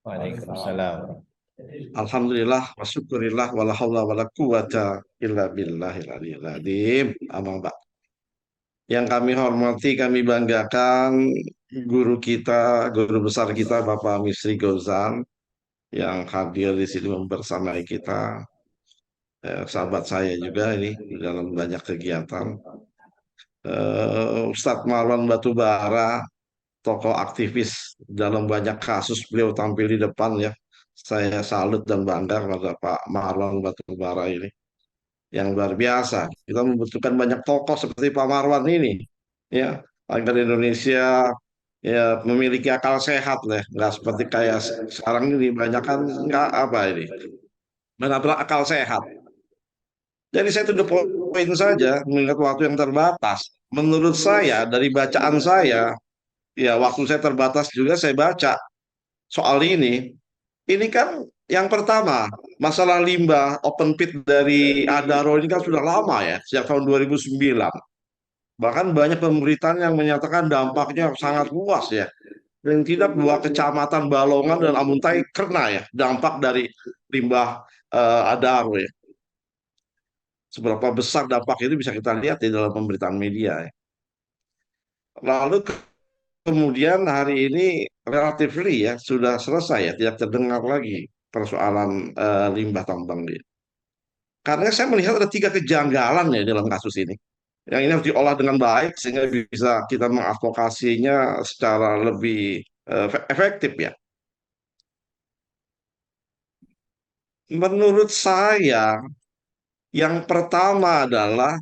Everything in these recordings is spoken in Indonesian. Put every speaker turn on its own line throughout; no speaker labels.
Waalaikumsalam.
Alhamdulillah wa syukurillah wala haula wala quwata illa billahil aliyil adzim. Amma ba'd. Yang kami hormati, kami banggakan guru kita, guru besar kita Bapak Misri Gozan yang hadir di sini membersamai kita. Sahabat saya juga ini dalam banyak kegiatan. Ustadz Marwan Batubara, tokoh aktivis dalam banyak kasus beliau tampil di depan ya. Saya salut dan bangga kepada Pak Marwan Batubara ini yang luar biasa. Kita membutuhkan banyak tokoh seperti Pak Marwan ini, ya, agar Indonesia ya memiliki akal sehat lah, nggak seperti kayak sekarang ini banyak kan nggak apa ini, menabrak akal sehat. Jadi saya to the point saja, mengingat waktu yang terbatas. Menurut saya dari bacaan saya, ya waktu saya terbatas juga saya baca soal ini. Ini kan yang pertama, masalah limbah open pit dari Adaro ini kan sudah lama ya, sejak tahun 2009. Bahkan banyak pemberitaan yang menyatakan dampaknya sangat luas ya. Dan tidak dua kecamatan Balongan dan Amuntai kena ya dampak dari limbah Adaro ya. Seberapa besar dampak itu bisa kita lihat di dalam pemberitaan media ya. Lalu kemudian hari ini relatively ya sudah selesai ya, tidak terdengar lagi persoalan limbah tambang. Karena saya melihat ada tiga kejanggalan ya dalam kasus ini. Yang ini harus diolah dengan baik sehingga bisa kita mengadvokasinya secara lebih efektif ya. Menurut saya, yang pertama adalah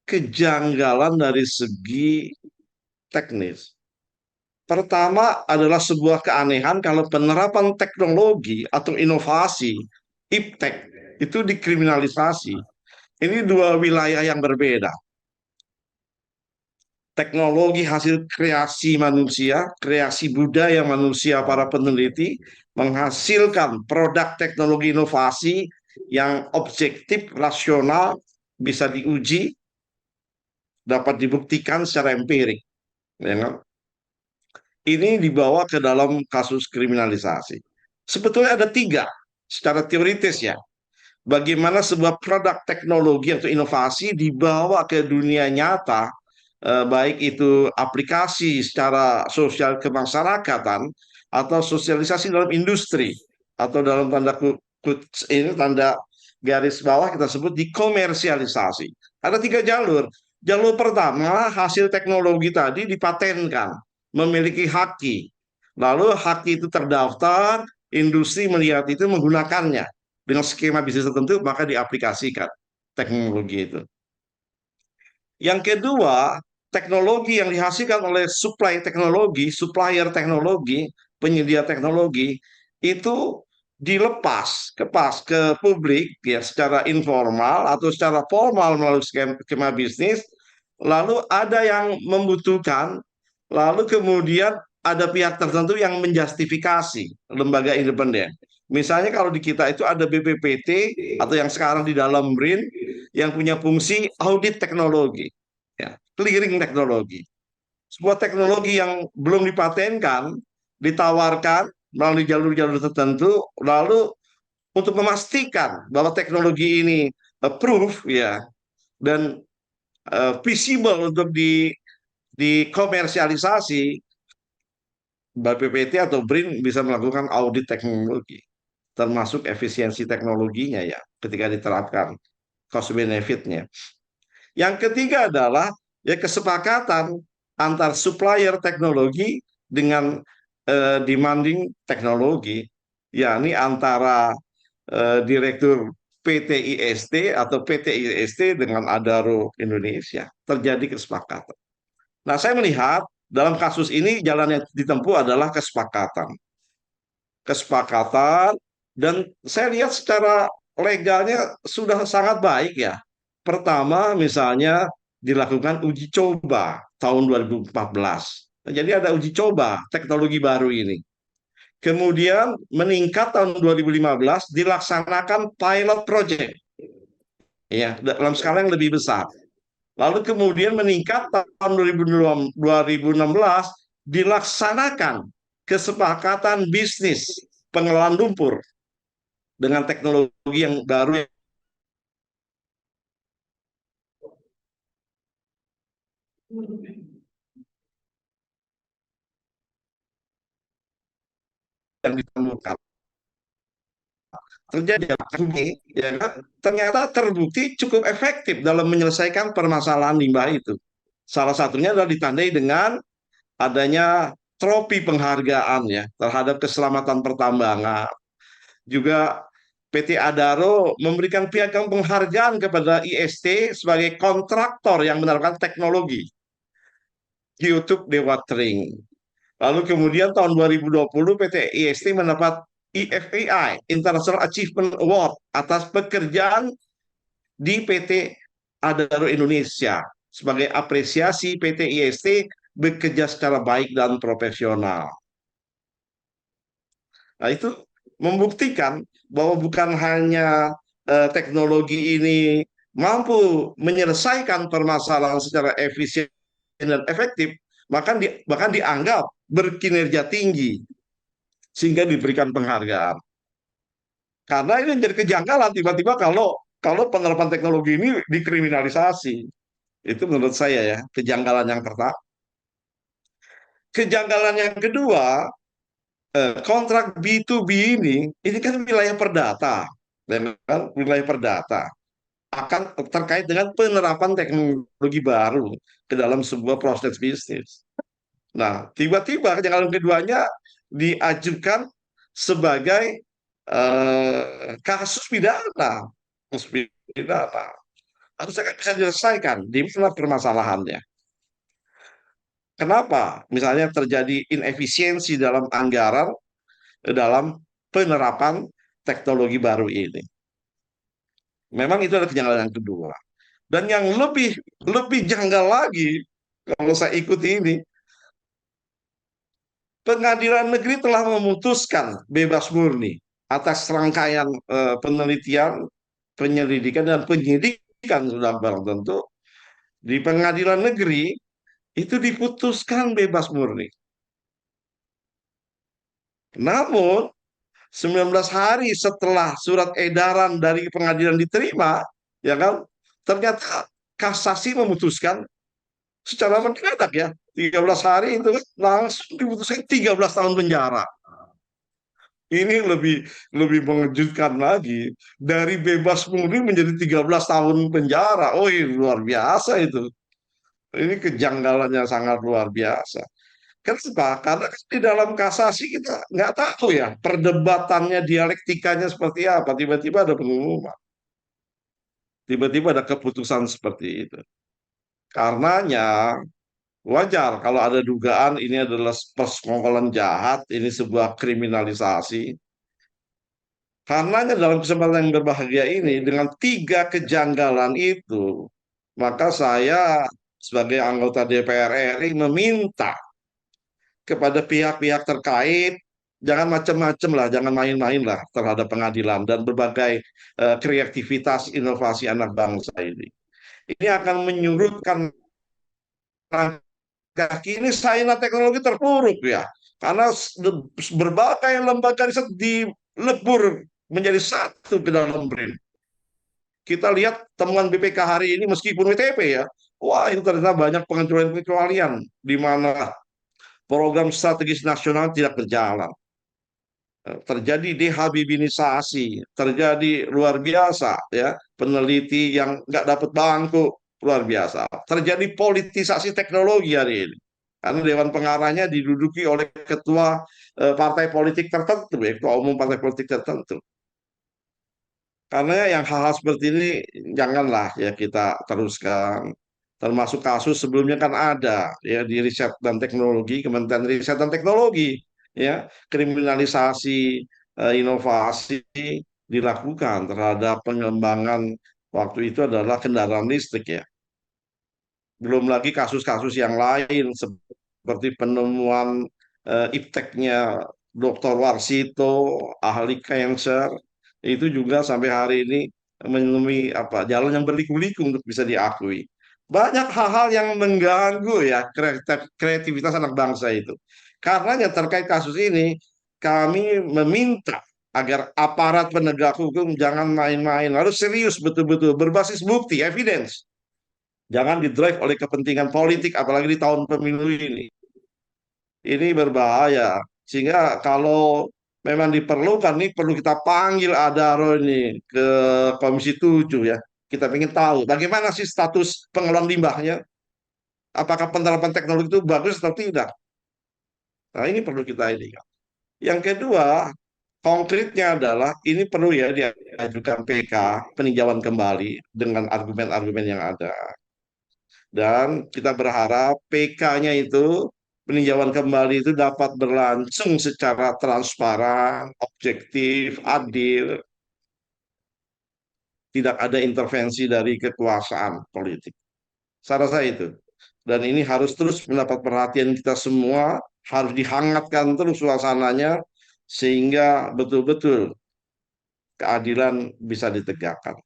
kejanggalan dari segi teknis. Pertama adalah sebuah keanehan kalau penerapan teknologi atau inovasi, iptek, itu dikriminalisasi. Ini dua wilayah yang berbeda. Teknologi hasil kreasi manusia, kreasi budaya manusia para peneliti, menghasilkan produk teknologi inovasi yang objektif, rasional, bisa diuji, dapat dibuktikan secara empirik. Ya kan? Ini dibawa ke dalam kasus kriminalisasi. Sebetulnya ada tiga secara teoritis ya. Bagaimana sebuah produk teknologi atau inovasi dibawa ke dunia nyata, baik itu aplikasi secara sosial kemasyarakatan atau sosialisasi dalam industri atau dalam ini tanda garis bawah kita sebut dikomersialisasi. Ada tiga jalur. Jalur pertama, hasil teknologi tadi dipatenkan, memiliki haki. Lalu haki itu terdaftar, industri melihat itu menggunakannya dengan skema bisnis tertentu, maka diaplikasikan teknologi itu. Yang kedua, teknologi yang dihasilkan oleh supplier teknologi, penyedia teknologi, itu dilepas ke publik ya secara informal atau secara formal melalui skema bisnis, lalu ada yang membutuhkan, lalu kemudian ada pihak tertentu yang menjustifikasi lembaga independen. Misalnya kalau di kita itu ada BPPT atau yang sekarang di dalam BRIN yang punya fungsi audit teknologi, ya, clearing teknologi. Sebuah teknologi yang belum dipatenkan ditawarkan melalui jalur-jalur tertentu, lalu untuk memastikan bahwa teknologi ini approved ya dan visible untuk dikomersialisasi, BPPT atau BRIN bisa melakukan audit teknologi, termasuk efisiensi teknologinya ya ketika diterapkan cost benefitnya. Yang ketiga adalah ya kesepakatan antar supplier teknologi dengan demanding teknologi, yakni antara direktur PT IST atau PT IST dengan Adaro Indonesia. Terjadi kesepakatan. Nah, saya melihat dalam kasus ini jalan yang ditempuh adalah kesepakatan. Kesepakatan dan saya lihat secara legalnya sudah sangat baik ya. Pertama misalnya dilakukan uji coba tahun 2014. Jadi ada uji coba teknologi baru ini. Kemudian meningkat tahun 2015 dilaksanakan pilot project ya dalam skala yang lebih besar. Lalu kemudian meningkat tahun 2016 dilaksanakan kesepakatan bisnis pengelolaan lumpur dengan teknologi yang baru yang ditemukan. Terjadi ini, ya kan, ternyata terbukti cukup efektif dalam menyelesaikan permasalahan limbah itu. Salah satunya adalah ditandai dengan adanya trofi penghargaan ya terhadap keselamatan pertambangan. Juga PT Adaro memberikan piagam penghargaan kepada IST sebagai kontraktor yang menerapkan teknologi geotube dewatering. Lalu kemudian tahun 2020 PT IST mendapat IFAI International Achievement Award atas pekerjaan di PT Adaro Indonesia sebagai apresiasi PT IST bekerja secara baik dan profesional. Nah, itu membuktikan bahwa bukan hanya teknologi ini mampu menyelesaikan permasalahan secara efisien dan efektif, bahkan dianggap berkinerja tinggi sehingga diberikan penghargaan. Karena ini menjadi kejanggalan tiba-tiba kalau kalau penerapan teknologi ini dikriminalisasi. Itu menurut saya ya, kejanggalan yang pertama. Kejanggalan yang kedua, kontrak B2B ini kan wilayah perdata, dan kan wilayah perdata akan terkait dengan penerapan teknologi baru ke dalam sebuah proses bisnis. Nah, tiba-tiba kejanggalan keduanya diajukan sebagai kasus pidana, kasus pidana. Harusnya kan bisa diselesaikan di mana permasalahannya. Kenapa? Misalnya terjadi inefisiensi dalam anggaran dalam penerapan teknologi baru ini. Memang itu adalah kejanggalan yang kedua. Dan yang lebih lebih janggal lagi kalau saya ikuti ini, pengadilan negeri telah memutuskan bebas murni atas rangkaian penelitian, penyelidikan dan penyidikan sudah barang tentu di pengadilan negeri itu diputuskan bebas murni. Namun 19 hari setelah surat edaran dari pengadilan diterima, ya kan, ternyata kasasi memutuskan secara mendadak ya, 13 hari itu kan langsung diputuskan 13 tahun penjara. Ini lebih lebih mengejutkan lagi. Dari bebas murni menjadi 13 tahun penjara. Oh, ini luar biasa itu. Ini kejanggalannya sangat luar biasa. Kenapa? Karena di dalam kasasi kita nggak tahu ya perdebatannya, dialektikanya seperti apa. Tiba-tiba ada pengumuman, tiba-tiba ada keputusan seperti itu. Karenanya wajar kalau ada dugaan ini adalah persekongkolan jahat, ini sebuah kriminalisasi. Karenanya dalam kesempatan yang berbahagia ini dengan tiga kejanggalan itu, maka saya sebagai anggota DPR RI meminta kepada pihak-pihak terkait jangan macam-macam lah, jangan main-main lah terhadap pengadilan dan berbagai kreativitas inovasi anak bangsa ini. Ini akan menyurutkan kini saingan teknologi terpuruk ya, karena berbagai lembaga riset dilebur menjadi satu ke dalam BRIN. Kita lihat temuan BPK hari ini meskipun WTP ya, wah itu ternyata banyak pengecualian-pengecualian di mana program strategis nasional tidak berjalan. Terjadi dehabibinisasi, terjadi luar biasa ya, peneliti yang nggak dapat bangku luar biasa. Terjadi politisasi teknologi hari ini. Karena dewan pengarahnya diduduki oleh ketua partai politik tertentu, ya, ketua umum partai politik tertentu. Karena yang hal-hal seperti ini janganlah ya kita teruskan. Termasuk kasus sebelumnya kan ada ya di riset dan teknologi, Kementerian Riset dan Teknologi, ya kriminalisasi inovasi dilakukan terhadap pengembangan waktu itu adalah kendaraan listrik ya. Belum lagi kasus-kasus yang lain seperti penemuan ipteknya Dr. Warsito, ahli cancer, itu juga sampai hari ini menemui apa jalan yang berliku-liku untuk bisa diakui. Banyak hal-hal yang mengganggu ya kreativitas anak bangsa itu. Karena yang terkait kasus ini kami meminta agar aparat penegak hukum jangan main-main, harus serius betul-betul, berbasis bukti, evidence. Jangan didrive oleh kepentingan politik, apalagi di tahun pemilu ini. Ini berbahaya. Sehingga kalau memang diperlukan, nih perlu kita panggil Adaro ini ke Komisi 7 ya. Kita ingin tahu bagaimana sih status pengelolaan limbahnya. Apakah penerapan teknologi itu bagus atau tidak? Nah, ini perlu kita ini. Yang kedua, konkretnya adalah ini perlu ya diajukan PK, peninjauan kembali dengan argumen-argumen yang ada. Dan kita berharap PK-nya itu, peninjauan kembali itu dapat berlangsung secara transparan, objektif, adil, tidak ada intervensi dari kekuasaan politik. Saya rasa itu. Dan ini harus terus mendapat perhatian kita semua, harus dihangatkan terus suasananya, sehingga betul-betul keadilan bisa ditegakkan.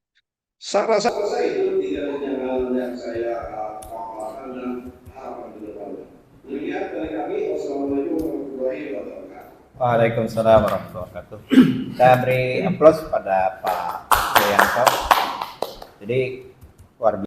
Saya rasa itu tiga hal yang saya paparkan dan harapan ke depannya. Demikian dari kami. Wassalamualaikum warahmatullahi wabarakatuh.
Waalaikumsalam warahmatullahi wabarakatuh. Saya beri aplaus pada Pak Jayanto. Jadi luar biasa.